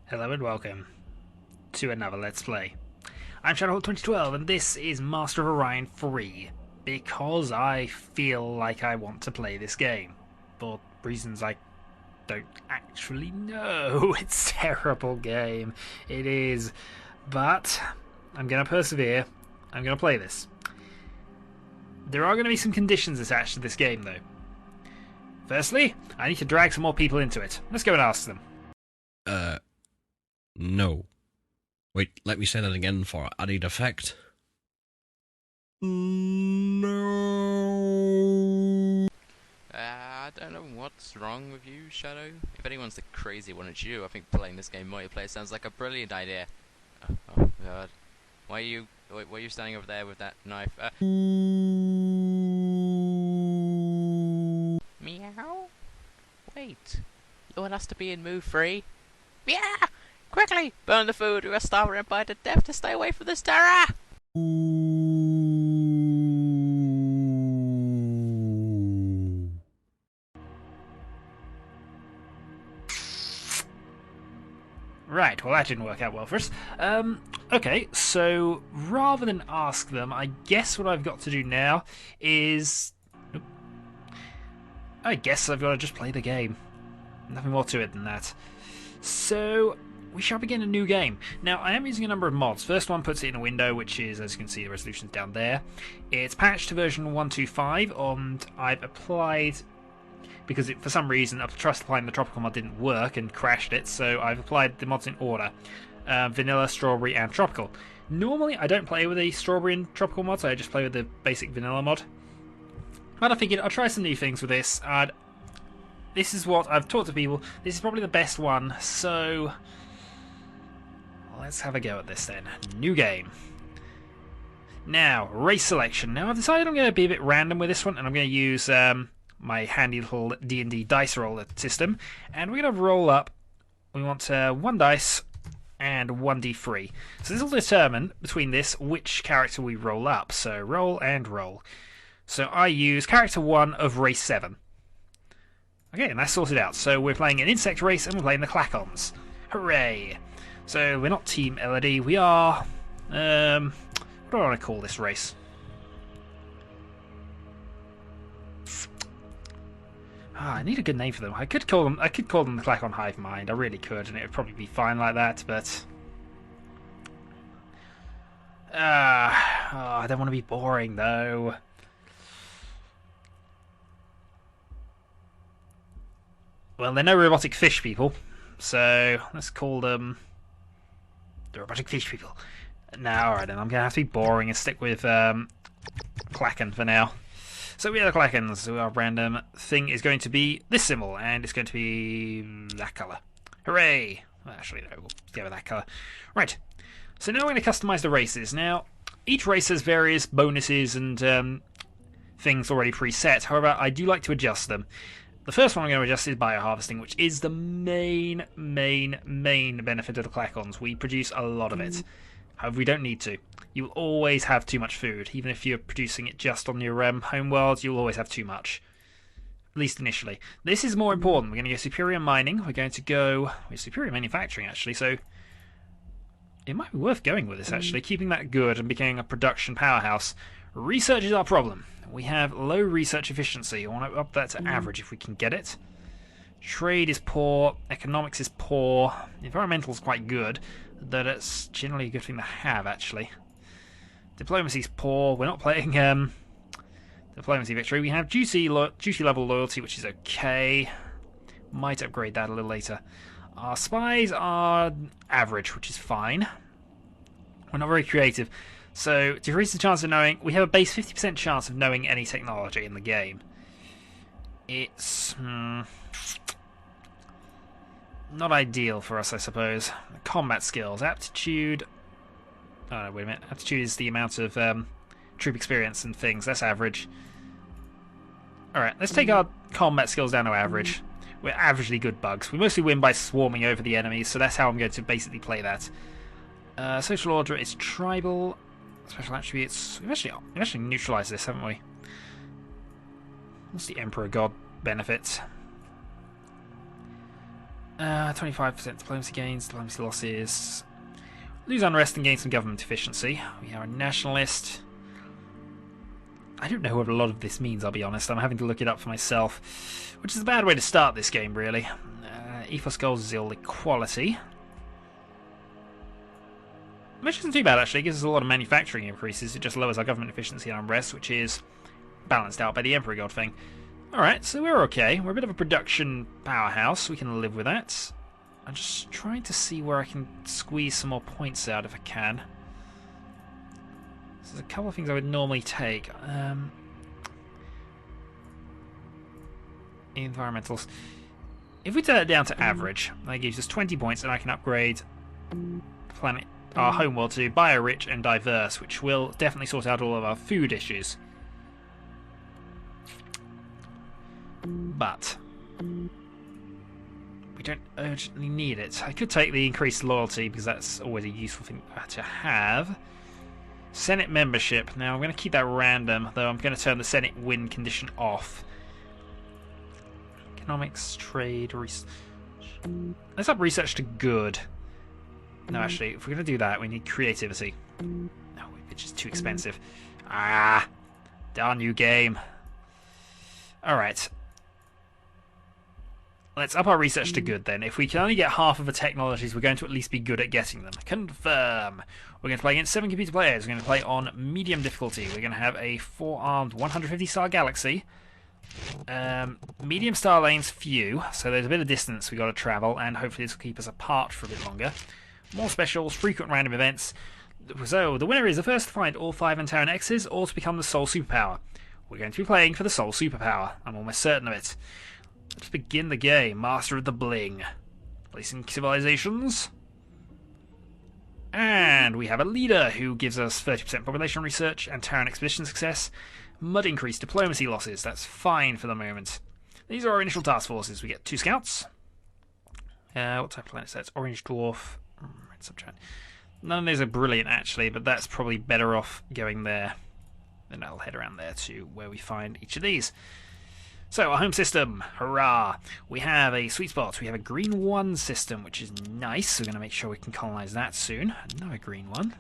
Hello and welcome to another Let's Play. I'm Shadow2012 and this is Master of Orion 3 because I feel like I want to play this game for reasons I don't actually know. It's a terrible game. It is. But I'm going to persevere. I'm going to play this. There are going to be some conditions attached to this game though. Firstly, I need to drag some more people into it. Let's go and ask them. No. Wait, let me say that again for added effect. No. I don't know what's wrong with you, Shadow. If anyone's the crazy one, it's you. I think playing this game multiplayer sounds like a brilliant idea. Oh God. Why are you standing over there with that knife? Meow? Wait. You want us to be in move 3? Yeah! Quickly! Burn the food! We are starving and bite to death to stay away from this terror! Right, well that didn't work out well for us. Okay, so rather than ask them, I guess what I've got to do now is... I guess I've got to just play the game. Nothing more to it than that. So, we shall begin a new game. Now, I am using a number of mods. First one puts it in a window, which is, as you can see, the resolution's down there. It's patched to version 1.25, and I've applied... because for some reason, I tried applying the tropical mod didn't work and crashed it, so I've applied the mods in order. Vanilla, strawberry, and tropical. Normally, I don't play with the strawberry and tropical mods, I just play with the basic vanilla mod. But I figured I'll try some new things with this. This is what I've talked to people. This is probably the best one, so let's have a go at this then. New game. Now, race selection. Now, I've decided I'm going to be a bit random with this one, and I'm going to use my handy little D&D dice roller system, and we're going to roll up. We want 1 dice and 1d3. So this will determine between this which character we roll up. So roll and roll. So I use character 1 of race 7. Okay, and that's sorted out. So we're playing an insect race and we're playing the Clacons. Hooray! So we're not Team Elodie, we are... what do I want to call this race? I need a good name for them. I could call them the Clacon Hive Mind. I really could, and it would probably be fine like that, but... I don't want to be boring, though. Well, they're no robotic fish people, so let's call them the robotic fish people. Now, alright then, I'm going to have to be boring and stick with Clacon for now. So we are the Clacons, so our random thing is going to be this symbol, and it's going to be that colour. Hooray! Well, actually, no, we'll go with that colour. Right, so now we're going to customise the races. Now, each race has various bonuses and things already preset, however, I do like to adjust them. The first one I'm going to adjust is bioharvesting, which is the main benefit of the Clacons. We produce a lot of it. However, we don't need to. You'll always have too much food. Even if you're producing it just on your home world, you'll always have too much. At least initially. This is more important. We're going to go superior mining. We're going to go... superior manufacturing, actually, so... it might be worth going with this, actually. Keeping that good and becoming a production powerhouse. Research is our problem. We have low research efficiency. I want to up that to average if we can get it. Trade is poor. Economics is poor. Environmental is quite good. Though it's generally a good thing to have, actually. Diplomacy is poor. We're not playing diplomacy victory. We have duty level loyalty, which is okay. Might upgrade that a little later. Our spies are average, which is fine. We're not very creative. So, to increase the chance of knowing, we have a base 50% chance of knowing any technology in the game. It's not ideal for us, I suppose. Combat skills, aptitude... oh, no, wait a minute. Aptitude is the amount of troop experience and things. That's average. Alright, let's take our combat skills down to average. We're averagely good bugs. We mostly win by swarming over the enemies, so that's how I'm going to basically play that. Social order is tribal. Special attributes. We've actually neutralised this, haven't we? What's the Emperor God benefit? 25% diplomacy gains, diplomacy losses. Lose unrest and gain some government efficiency. We are a nationalist. I don't know what a lot of this means, I'll be honest. I'm having to look it up for myself, which is a bad way to start this game, really. Ethos goals is ill equality. Which isn't too bad, actually. It gives us a lot of manufacturing increases. It just lowers our government efficiency and unrest, which is balanced out by the Emperor God thing. Alright, so we're okay. We're a bit of a production powerhouse. We can live with that. I'm just trying to see where I can squeeze some more points out if I can. So there's a couple of things I would normally take. Environmentals. If we turn it down to average, that gives us 20 points, and I can upgrade planet, our homeworld to bio-rich and diverse, which will definitely sort out all of our food issues. But we don't urgently need it. I could take the increased loyalty because that's always a useful thing to have. Senate membership. Now I'm going to keep that random, though I'm going to turn the Senate win condition off. Economics, trade, research. Let's up research to good. No, actually, if we're going to do that, we need creativity. No, which is too expensive. Ah, darn you, game. Alright. Let's up our research to good then. If we can only get half of the technologies, we're going to at least be good at getting them. Confirm. We're going to play against 7 computer players. We're going to play on medium difficulty. We're going to have a 4-armed 150-star galaxy. Medium star lanes few, so there's a bit of distance we got to travel, and hopefully this will keep us apart for a bit longer. More specials, frequent random events. So the winner is the first to find all 5 Antaran X's, or to become the sole superpower. We're going to be playing for the sole superpower. I'm almost certain of it. Let's begin the game. Master of the Bling. Placing civilizations. And we have a leader who gives us 30% population research and Terran expedition success. Mud increased diplomacy losses. That's fine for the moment. These are our initial task forces. We get 2 scouts. What type of planet is that? It's orange dwarf. Red subgiant. None of those are brilliant, actually, but that's probably better off going there. Then I'll head around there to where we find each of these. So, our home system, hurrah! We have a sweet spot. We have a green 1 system, which is nice. We're going to make sure we can colonize that soon. Another green one.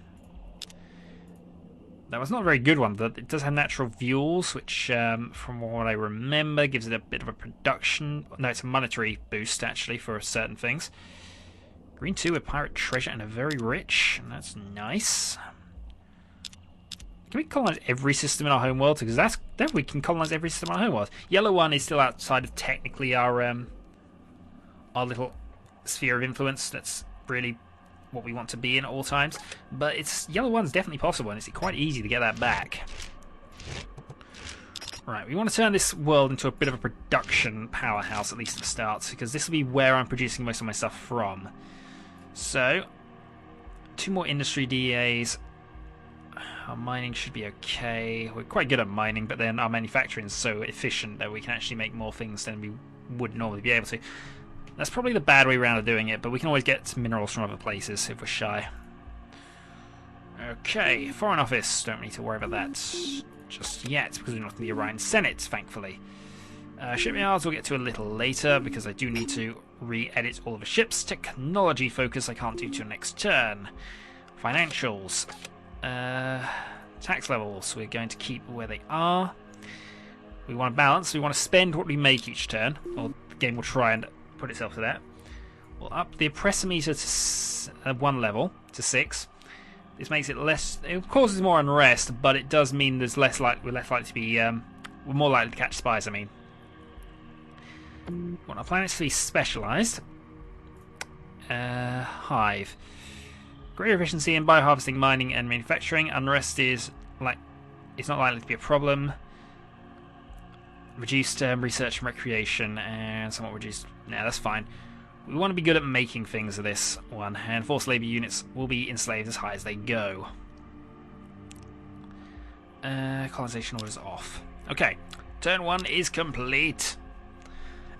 That was not a very good one, but it does have natural fuels, which, from what I remember, gives it a bit of a production... No, it's a monetary boost, actually, for certain things. Green 2 with pirate treasure and a very rich, and that's nice. Can we colonize every system in our home world? Because then we can colonize every system in our home world. Yellow 1 is still outside of technically our little sphere of influence. That's really what we want to be in at all times. But Yellow 1's definitely possible, and it's quite easy to get that back. Right, we want to turn this world into a bit of a production powerhouse, at least at the start, because this will be where I'm producing most of my stuff from. So, 2 more industry DAs. Our mining should be okay. We're quite good at mining, but then our manufacturing is so efficient that we can actually make more things than we would normally be able to. That's probably the bad way around of doing it, but we can always get minerals from other places if we're shy. Okay, Foreign Office. Don't need to worry about that just yet, because we're not in the Orion Senate, thankfully. Shipyards we'll get to a little later, because I do need to re-edit all of the ships. Technology focus I can't do till next turn. Financials. Tax levels, we're going to keep where they are. We want to balance, we want to spend what we make each turn, or the game will try and put itself to that. We'll up the oppressor meter to 1 level, to 6. This makes it less, it causes more unrest, but it does mean we're less likely to be, we're more likely to catch spies, I mean. We want our planets to be specialised. Hive. Greater efficiency in bioharvesting, mining, and manufacturing. Unrest is it's not likely to be a problem. Reduced research and recreation, and somewhat reduced. Nah, that's fine. We want to be good at making things of this one, and forced labour units will be enslaved as high as they go. Colonization orders off. Okay, turn 1 is complete.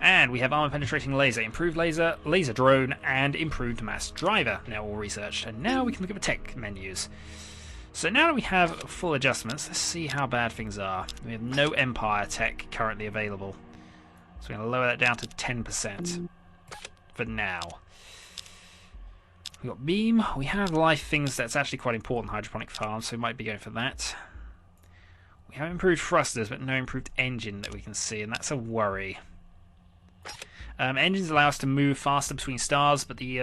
And we have armor penetrating laser, improved laser, laser drone, and improved mass driver. Now all researched. And now we can look at the tech menus. So now that we have full adjustments, let's see how bad things are. We have no Empire tech currently available. So we're going to lower that down to 10%. for now. We've got beam. We have life things that's actually quite important, hydroponic farm, so we might be going for that. We have improved thrusters, but no improved engine that we can see, and that's a worry. Engines allow us to move faster between stars, but the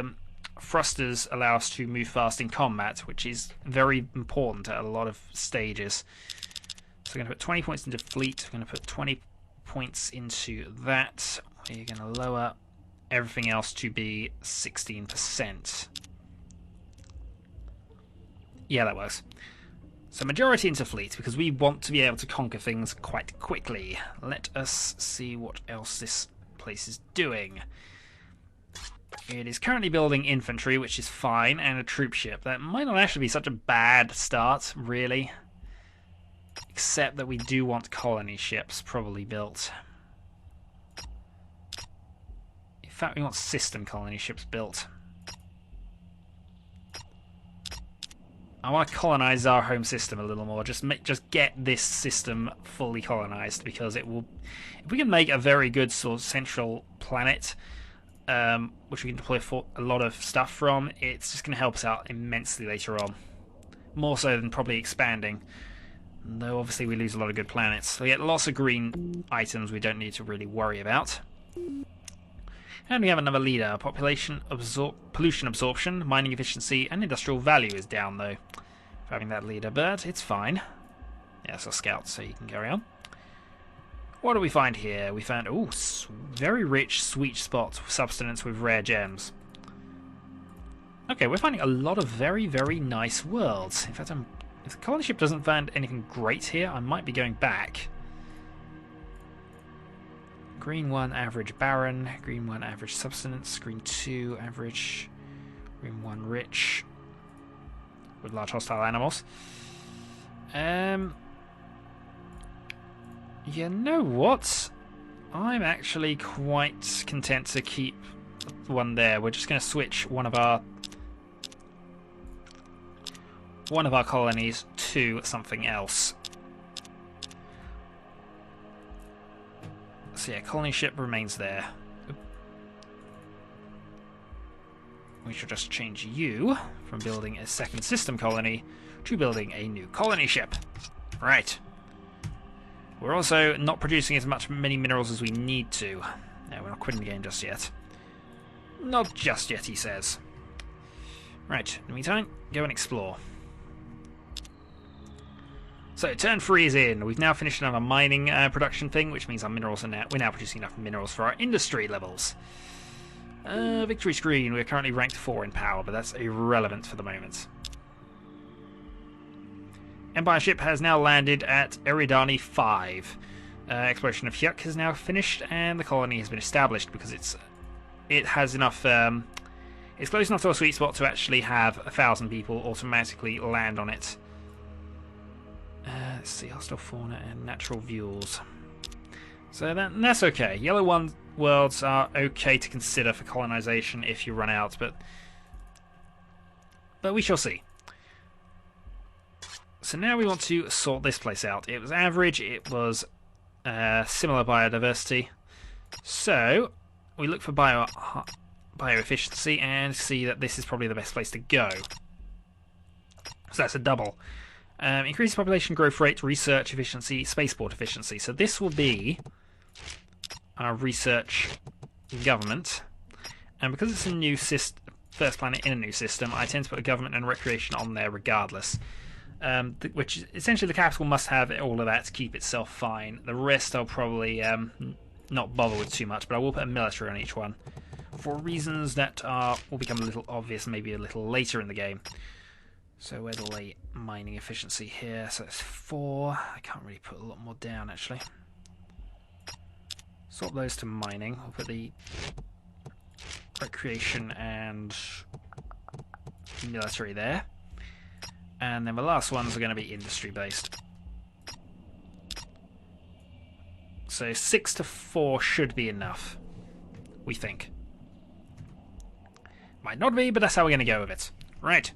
thrusters allow us to move fast in combat, which is very important at a lot of stages. So we're going to put 20 points into fleet. We're going to put 20 points into that. We're going to lower everything else to be 16%. Yeah, that works. So majority into fleet, because we want to be able to conquer things quite quickly. Let us see what else this place is doing. It is currently building infantry, which is fine, and a troop ship. That might not actually be such a bad start, really. Except that we do want colony ships probably built. In fact, we want system colony ships built. I want to colonize our home system a little more. Just get this system fully colonized, because it will. If we can make a very good sort of central planet, which we can deploy for a lot of stuff from, it's just going to help us out immensely later on. More so than probably expanding. Though obviously we lose a lot of good planets. So we get lots of green items we don't need to really worry about. And we have another leader. Pollution absorption, mining efficiency, and industrial value is down though for having that leader, but it's fine. Yeah, it's a scout, so you can carry on. What do we find here? We found, very rich sweet spot substance with rare gems. Okay, we're finding a lot of very, very nice worlds. In fact, if the colony ship doesn't find anything great here, I might be going back. Green 1 average barren, green 1 average substance, green 2 average, green 1 rich with large hostile animals. You know what? I'm actually quite content to keep one there. We're just going to switch one of our colonies to something else. So yeah, colony ship remains there. We should just change you from building a second system colony to building a new colony ship. Right. We're also not producing as many minerals as we need to. No, we're not quitting the game just yet. Not just yet, he says. Right, in the meantime, go and explore. So turn 3 is in. We've now finished another mining production thing, which means our minerals are we're now producing enough minerals for our industry levels. Victory screen. We're currently ranked 4 in power, but that's irrelevant for the moment. Empire ship has now landed at Eridani 5. Exploration of Hyuk has now finished, and the colony has been established because it has enough. It's close enough to a sweet spot to actually have 1,000 people automatically land on it. Let's see, hostile fauna and natural views. So that's okay. Yellow 1 worlds are okay to consider for colonization if you run out, but we shall see. So now we want to sort this place out. It was average, it was similar biodiversity. So we look for bioefficiency and see that this is probably the best place to go. So that's a double. Increase population growth rate, research efficiency, spaceport efficiency. So this will be our research government. And because it's a new first planet in a new system, I tend to put a government and recreation on there regardless. Which essentially the capital must have all of that to keep itself fine. The rest I'll probably not bother with too much, but I will put a military on each one for reasons that will become a little obvious maybe a little later in the game. So where's the mining efficiency here? So it's 4. I can't really put a lot more down actually. Swap those to mining. I'll put the recreation and military there. And then the last ones are going to be industry based. So 6 to 4 should be enough, we think. Might not be, but that's how we're going to go with it. Right.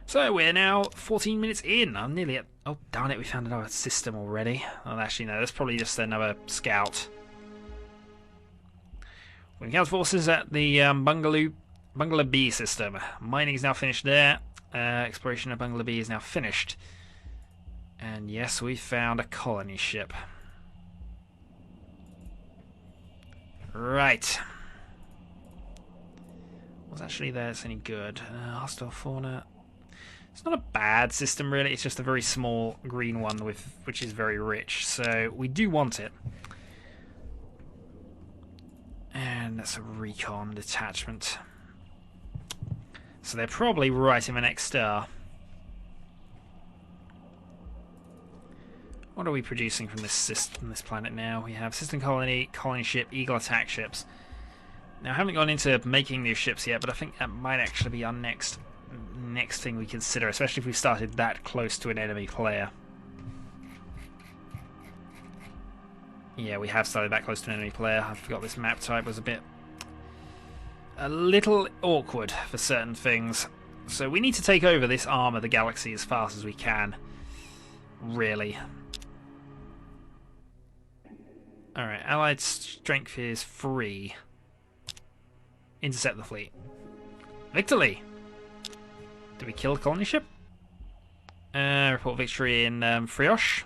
So we're now 14 minutes in. I'm nearly at... Oh, darn it, we found another system already. Oh, actually, no, that's probably just another scout. We count forces at the Bungalow B system. Mining is now finished there. Exploration of Bungalow B is now finished. And yes, we found a colony ship. Right. What's actually there that's any good? Hostile fauna. It's not a bad system really, it's just a very small green one which is very rich, so we do want it. And that's a recon detachment. So they're probably right in the next star. What are we producing from this system, this planet now? We have system colony, colony ship, eagle attack ships. Now I haven't gone into making new ships yet, but I think that might actually be our next thing we consider, especially if we started that close to an enemy player. Yeah, we have started that close to an enemy player. I forgot this map type was a little awkward for certain things. So we need to take over this arm of the galaxy as fast as we can. Really. Alright, Allied strength is 3. Intercept the fleet. Victory! Did we kill the colony ship? Report victory in Frioche.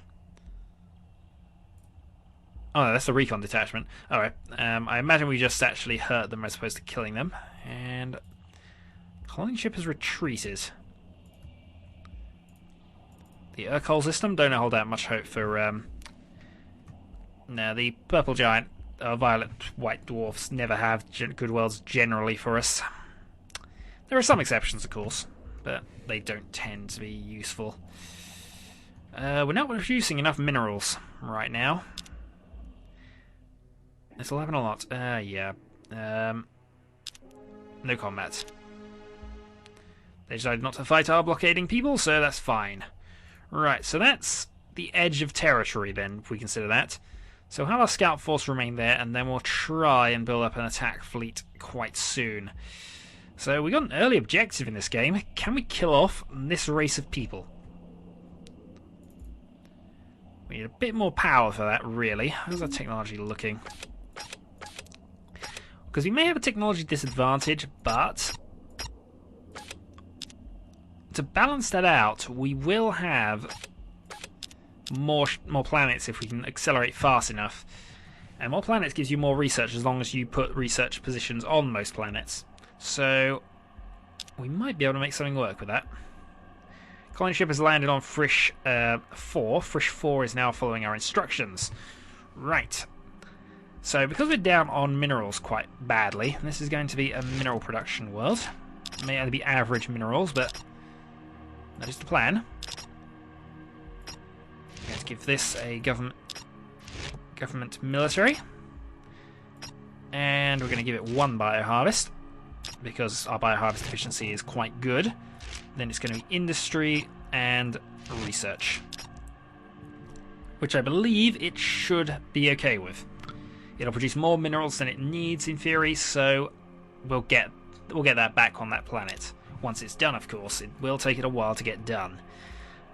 Oh, no, that's the recon detachment. Alright, I imagine we just actually hurt them as opposed to killing them. And colony ship has retreated. The Urkel system, don't hold out much hope for... No, the purple giant, violet white dwarfs never have good worlds generally for us. There are some exceptions, of course, but they don't tend to be useful. We're not producing enough minerals right now. This will happen a lot. Yeah. No combat. They decided not to fight our blockading people, so that's fine. Right, so that's the edge of territory then, if we consider that. So we'll have our scout force remain there, and then we'll try and build up an attack fleet quite soon. So we got an early objective in this game. Can we kill off this race of people? We need a bit more power for that, really. How's our technology looking? Because we may have a technology disadvantage, but to balance that out, we will have more planets if we can accelerate fast enough. And more planets gives you more research as long as you put research positions on most planets. So we might be able to make something work with that. Colony ship has landed on Frisch 4. Frisch 4 is now following our instructions. Right. So because we're down on minerals quite badly, this is going to be a mineral production world. It may only be average minerals, but that is the plan. Let's give this a government military. And we're going to give it 1 bioharvest, because our bioharvest efficiency is quite good. Then it's going to be industry and research, which I believe it should be okay with. It'll produce more minerals than it needs in theory, so we'll get that back on that planet. Once it's done, of course. It will take it a while to get done.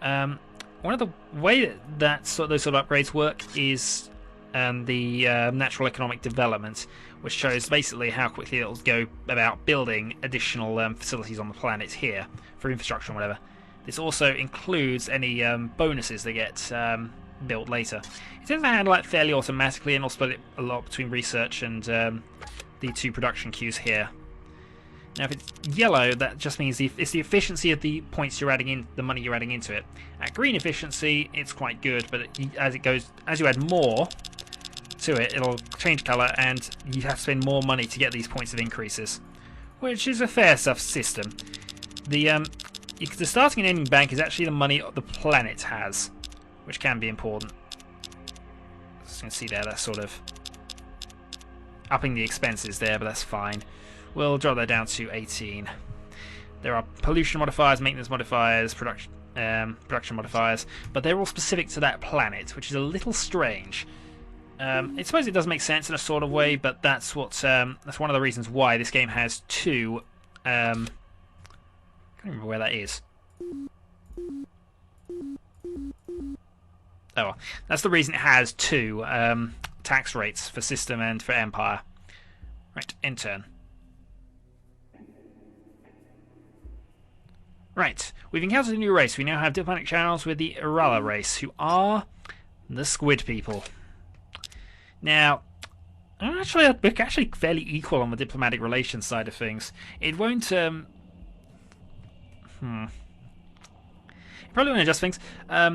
One of the way that those sort of upgrades work is the natural economic development, which shows basically how quickly it'll go about building additional facilities on the planet here for infrastructure and whatever. This also includes any bonuses that get built later. It tends to handle that fairly automatically, and will split it a lot between research and the 2 production queues here. Now, if it's yellow, that just means it's the efficiency of the points you're adding in, the money you're adding into it. At green efficiency, it's quite good, but as you add more to it, it'll change colour, and you have to spend more money to get these points of increases, which is a fair stuff system. The starting and ending bank is actually the money the planet has, which can be important. As you can see there, that's sort of upping the expenses there, but that's fine. We'll drop that down to 18. There are pollution modifiers, maintenance modifiers, production modifiers, but they're all specific to that planet, which is a little strange. I suppose it does make sense in a sort of way, but that's one of the reasons why this game has 2. I can't remember where that is. Oh, that's the reason it has 2 tax rates for system and for empire. Right, end turn. Right, we've encountered a new race. We now have diplomatic channels with the Irala race, who are the squid people. Now, we're actually fairly equal on the diplomatic relations side of things. It won't, It probably won't adjust things.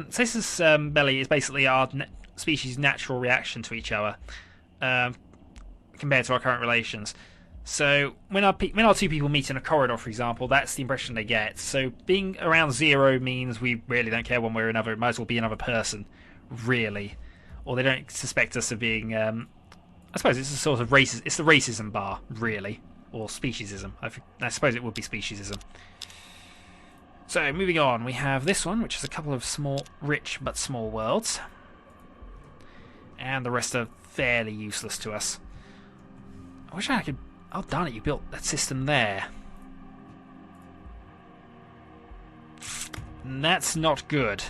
Stasis Belly is basically our species' natural reaction to each other, compared to our current relations. So when our two people meet in a corridor, for example, that's the impression they get. So being around 0 means we really don't care one way or another. It might as well be another person, really, or they don't suspect us of being. I suppose it's a sort of racist. It's the racism bar, really, or speciesism. I suppose it would be speciesism. So moving on, we have this one, which is a couple of rich but small worlds, and the rest are fairly useless to us. I wish I could. Oh, darn it, you built that system there. That's not good.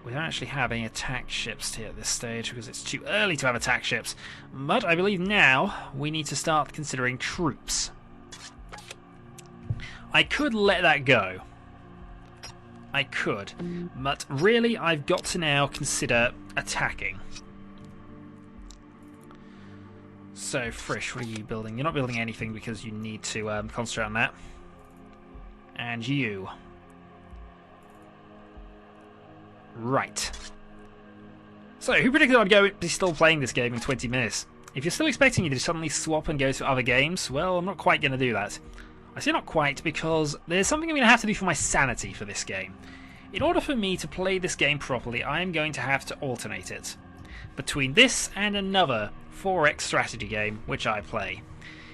We don't actually have any attack ships here at this stage because it's too early to have attack ships. But I believe now we need to start considering troops. I could let that go. I could. But really, I've got to now consider attacking. So, Frisch, what are you building? You're not building anything because you need to concentrate on that. And you. Right. So, who predicted I'd be still playing this game in 20 minutes? If you're still expecting you to suddenly swap and go to other games, well, I'm not quite going to do that. I say not quite because there's something I'm going to have to do for my sanity for this game. In order for me to play this game properly, I am going to have to alternate it between this and another 4X strategy game which I play.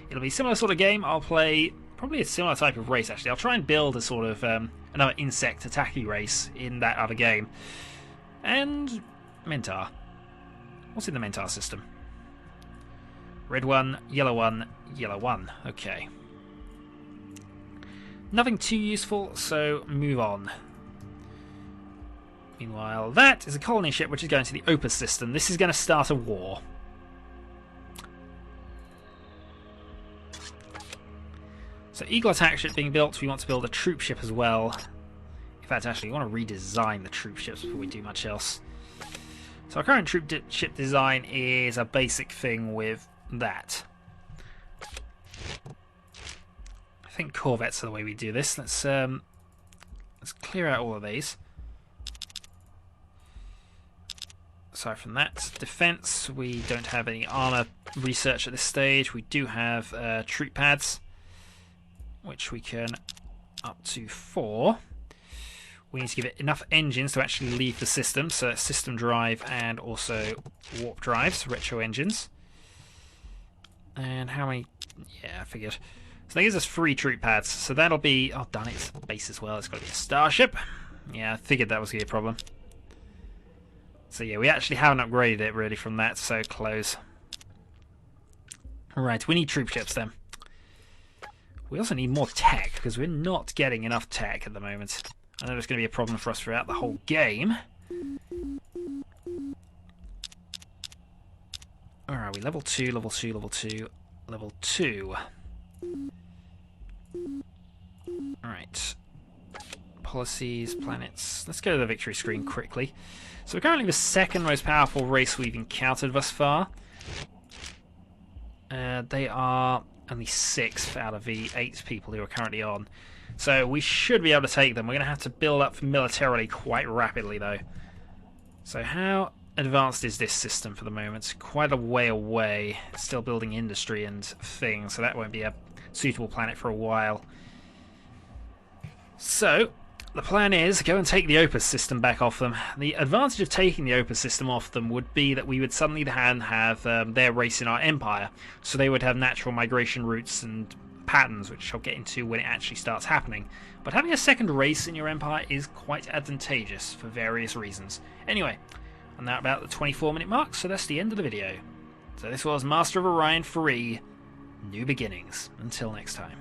It'll be a similar sort of game. I'll play probably a similar type of race actually. I'll try and build a sort of another insect attacking race in that other game. And Mentar. What's in the Mentar system? Red one, yellow one, yellow one. Okay. Nothing too useful, so move on. Meanwhile, that is a colony ship which is going to the Opus system. This is going to start a war. So Eagle attack ship being built. We want to build a troop ship as well. In fact, actually, we want to redesign the troop ships before we do much else. So our current troop ship design is a basic thing with that. I think corvettes are the way we do this. Let's clear out all of these. Aside from that, defense, we don't have any armor research at this stage. We do have troop pads, which we can up to 4. We need to give it enough engines to actually leave the system, so that's system drive and also warp drives, retro engines. And how many? Yeah, I figured. So that gives us 3 troop pads, so that'll be... Oh, darn it, it's a base as well. It's got to be a starship. Yeah, I figured that was going to be a problem. So yeah, we actually haven't upgraded it really from that, so close. Alright, we need troop ships then. We also need more tech, because we're not getting enough tech at the moment. I know it's going to be a problem for us throughout the whole game. Where are we? Level 2, level 2, level 2, level 2. Alright. Policies, planets. Let's go to the victory screen quickly. So we're currently the second most powerful race we've encountered thus far. They are only 6th out of the 8 people who are currently on. So we should be able to take them. We're going to have to build up militarily quite rapidly though. So how advanced is this system for the moment? Quite a way away. It's still building industry and things, so that won't be a suitable planet for a while. So the plan is go and take the Opus system back off them. The advantage of taking the Opus system off them would be that we would suddenly have their race in our empire, so they would have natural migration routes and patterns, which I'll get into when it actually starts happening. But having a second race in your empire is quite advantageous for various reasons. Anyway, I'm now about the 24-minute mark, so that's the end of the video. So this was Master of Orion 3, New Beginnings. Until next time.